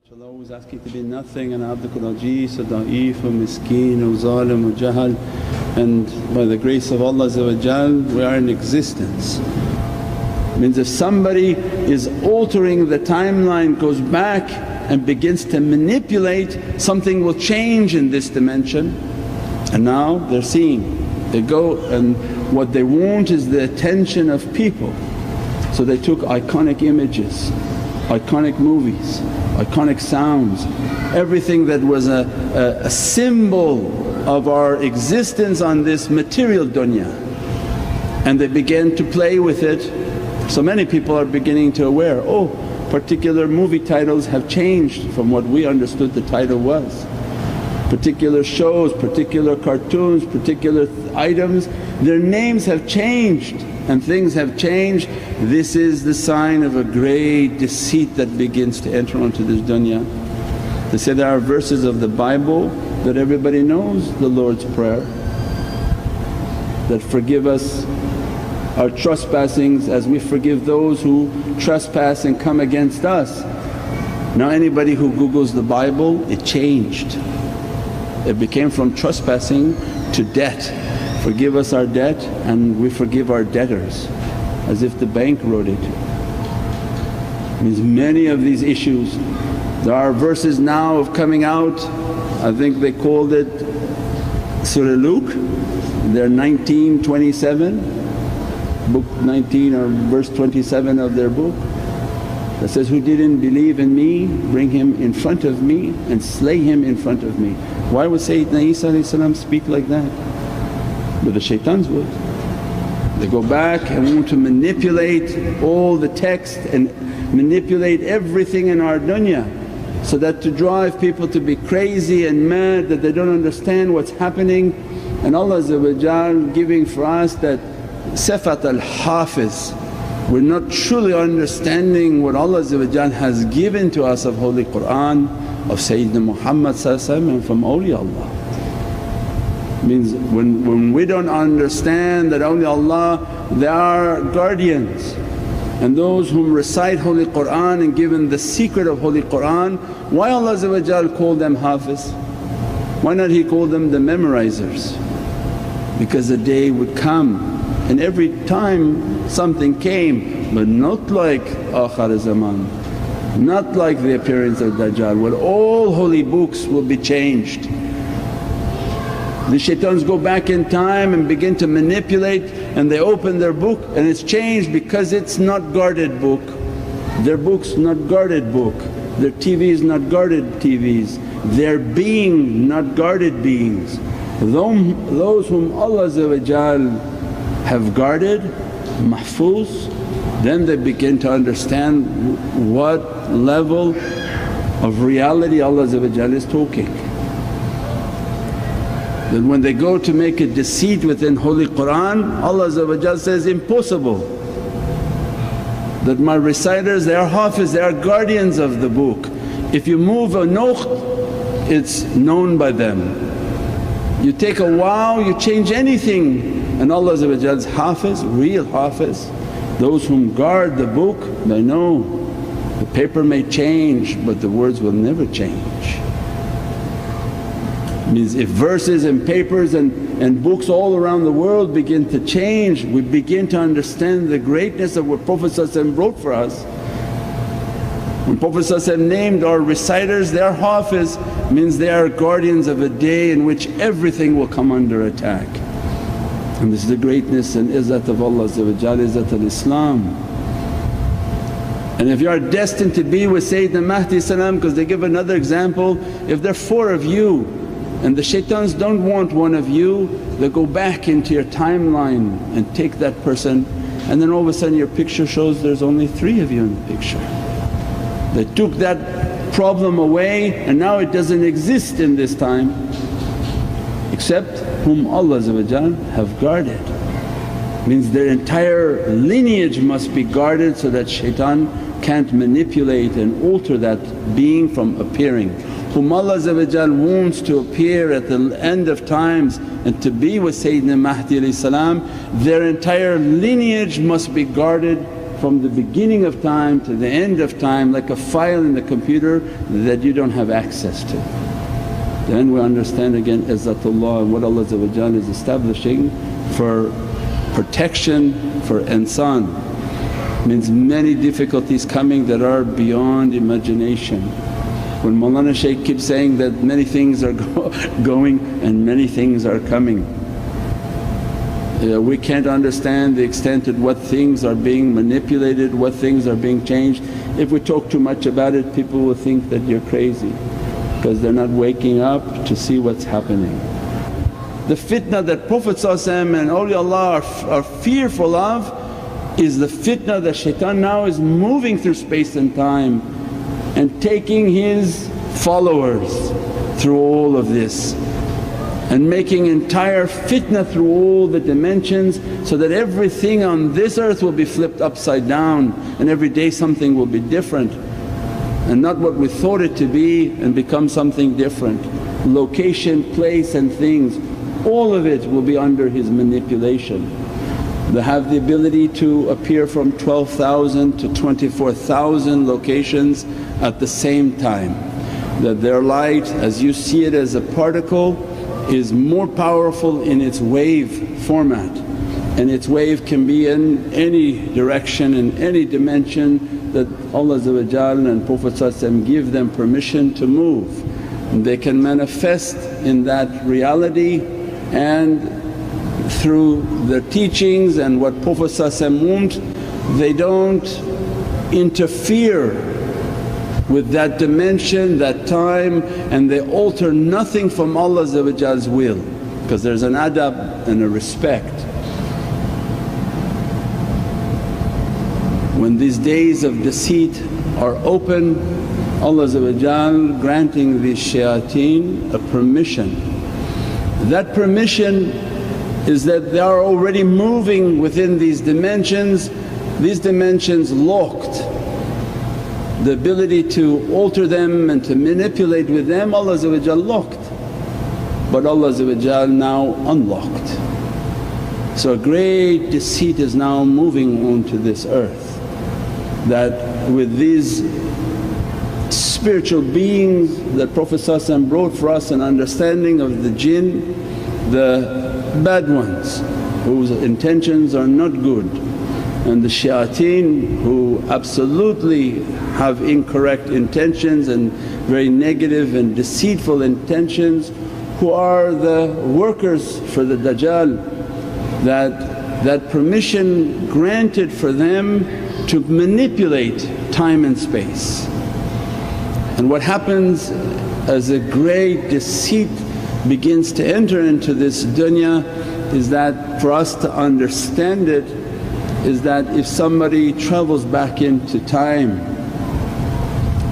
Allah always asking to be nothing, and abdukul ajis, da'if, miskeen, zalim, jahal, and by the grace of Allah we are in existence. Means if somebody is altering the timeline, goes back and begins to manipulate, something will change in this dimension. And now they're seeing, they go and what they want is the attention of people. So they took iconic images, iconic movies, iconic sounds, everything that was a symbol of our existence on this material dunya, and they began to play with it. So many people are beginning to aware, oh, particular movie titles have changed from what we understood the title was. Particular shows, particular cartoons, particular items, their names have changed and things have changed. This is the sign of a great deceit that begins to enter onto this dunya. They say there are verses of the Bible that everybody knows, the Lord's Prayer, that forgive us our trespassings as we forgive those who trespass and come against us. Now anybody who Googles the Bible, it changed. It became from trespassing to debt. Forgive us our debt and we forgive our debtors, as if the bank wrote it. Means many of these issues, there are verses now of coming out, I think they called it Surah Luke, they're 19:27, book 19 or verse 27 of their book, that says, who didn't believe in me, bring him in front of me and slay him in front of me. Why would Sayyidina Isa speak like that? But the shaitans would. They go back and want to manipulate all the text and manipulate everything in our dunya, so that to drive people to be crazy and mad that they don't understand what's happening. And Allah giving for us that sifat al-hafiz, we're not truly understanding what Allah has given to us of Holy Qur'an, of Sayyidina Muhammad and from awliyaullah. Means when we don't understand that awliyaullah, they are guardians, and those whom recite Holy Qur'an and given the secret of Holy Qur'an, why Allah called them hafiz? Why not He called them the memorizers? Because the day would come and every time something came, but not like akhir zaman, not like the appearance of Dajjal, where all holy books will be changed. The shaitans go back in time and begin to manipulate, and they open their book and it's changed because it's not guarded book. Their book's not guarded book, their TV's not guarded TVs, their being not guarded beings. Those whom Allah have guarded, mahfuz, then they begin to understand what level of reality Allah is talking. Then when they go to make a deceit within Holy Qur'an, Allah says, impossible. That my reciters, they are hafiz, they are guardians of the book. If you move a nuqt, it's known by them. You take a wow, you change anything, and Allah's hafiz, real hafiz. Those whom guard the book, they know the paper may change but the words will never change. Means if verses and papers and books all around the world begin to change, we begin to understand the greatness of what Prophet wrote for us. When Prophet named our reciters, they are hafiz, means they are guardians of a day in which everything will come under attack. And this is the greatness and izzat of Allah, izzat al-Islam. And if you are destined to be with Sayyidina Mahdi, because they give another example, if there are 4 of you and the shaitans don't want one of you, they go back into your timeline and take that person, and then all of a sudden your picture shows there's only 3 of you in the picture. They took that problem away and now it doesn't exist in this time, except whom Allah have guarded. Means their entire lineage must be guarded so that shaitan can't manipulate and alter that being from appearing. Whom Allah wants to appear at the end of times and to be with Sayyidina Mahdi, their entire lineage must be guarded from the beginning of time to the end of time, like a file in the computer that you don't have access to. Then we understand again izzatullah and what Allah is establishing for protection for insan. Means many difficulties coming that are beyond imagination. When Mawlana Shaykh keeps saying that many things are going and many things are coming. We can't understand the extent of what things are being manipulated, what things are being changed. If we talk too much about it, people will think that you're crazy because they're not waking up to see what's happening. The fitna that Prophet and awliyaullah are fearful of is the fitna that shaitan now is moving through space and time and taking his followers through all of this and making entire fitna through all the dimensions, so that everything on this earth will be flipped upside down and every day something will be different and not what we thought it to be and become something different. Location, place and things, all of it will be under his manipulation. They have the ability to appear from 12,000 to 24,000 locations at the same time. That their light as you see it as a particle is more powerful in its wave format, and its wave can be in any direction, in any dimension that Allah and Prophet give them permission to move. And they can manifest in that reality, and through their teachings and what Prophet want, they don't interfere with that dimension, that time, and they alter nothing from Allah's will, because there's an adab and a respect. When these days of deceit are open, Allah granting these shayateen a permission. That permission is that they are already moving within these dimensions locked. The ability to alter them and to manipulate with them Allah locked, but Allah now unlocked. So a great deceit is now moving onto this earth, that with these spiritual beings that Prophet brought for us an understanding of the jinn, the bad ones whose intentions are not good, and the shayateen who absolutely have incorrect intentions and very negative and deceitful intentions, who are the workers for the Dajjal, that permission granted for them to manipulate time and space. And what happens as a great deceit begins to enter into this dunya is that for us to understand it is that if somebody travels back into time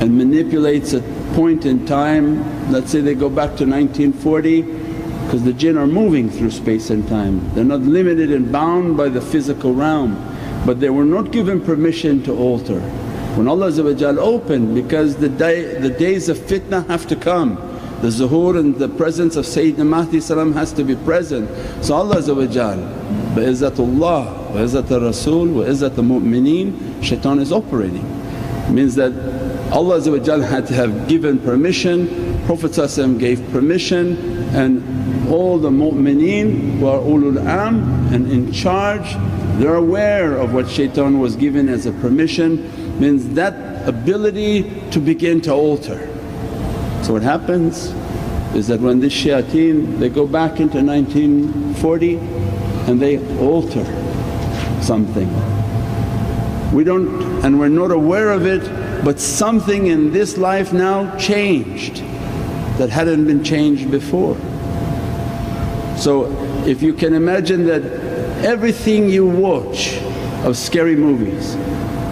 and manipulates a point in time, let's say they go back to 1940, because the jinn are moving through space and time, they're not limited and bound by the physical realm, but they were not given permission to alter. When Allah opened, because the days of fitna have to come, the zuhur and the presence of Sayyidina Mahdi has to be present. So Allah bi-izzatullah wa izzat Rasul wa izzat mu'mineen, shaitan is operating. Means that Allah had to have given permission, Prophet gave permission, and all the mu'mineen who are ulul am and in charge, they're aware of what shaitan was given as a permission. Means that ability to begin to alter. So what happens is that when this shayateen they go back into 1940 and they alter something. We don't and we're not aware of it, but something in this life now changed that hadn't been changed before. So if you can imagine that everything you watch of scary movies,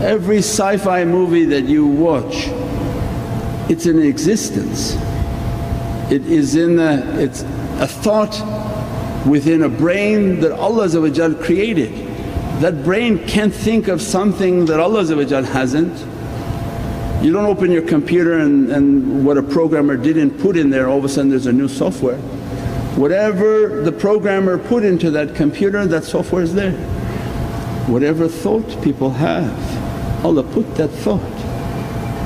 every sci-fi movie that you watch, it's in existence. It's a thought within a brain that Allah created. That brain can't think of something that Allah hasn't. You don't open your computer and what a programmer didn't put in there, all of a sudden there's a new software. Whatever the programmer put into that computer, that software is there. whatever thought people have, Allah put that thought.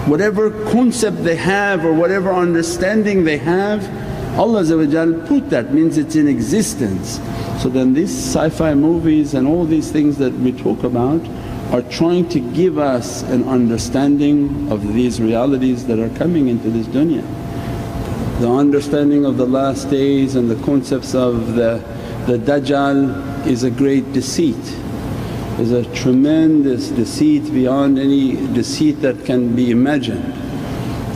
Whatever concept they have or whatever understanding they have, Allah put that, means it's in existence. So then these sci-fi movies and all these things that we talk about are trying to give us an understanding of these realities that are coming into this dunya. The understanding of the last days and the concepts of the Dajjal is a great deceit, is a tremendous deceit beyond any deceit that can be imagined.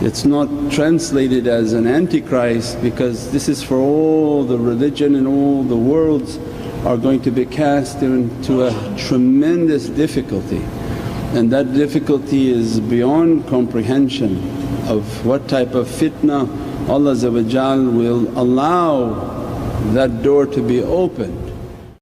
It's not translated as an antichrist because this is for all the religion and all the worlds are going to be cast into a tremendous difficulty, and that difficulty is beyond comprehension of what type of fitna Allah will allow that door to be opened.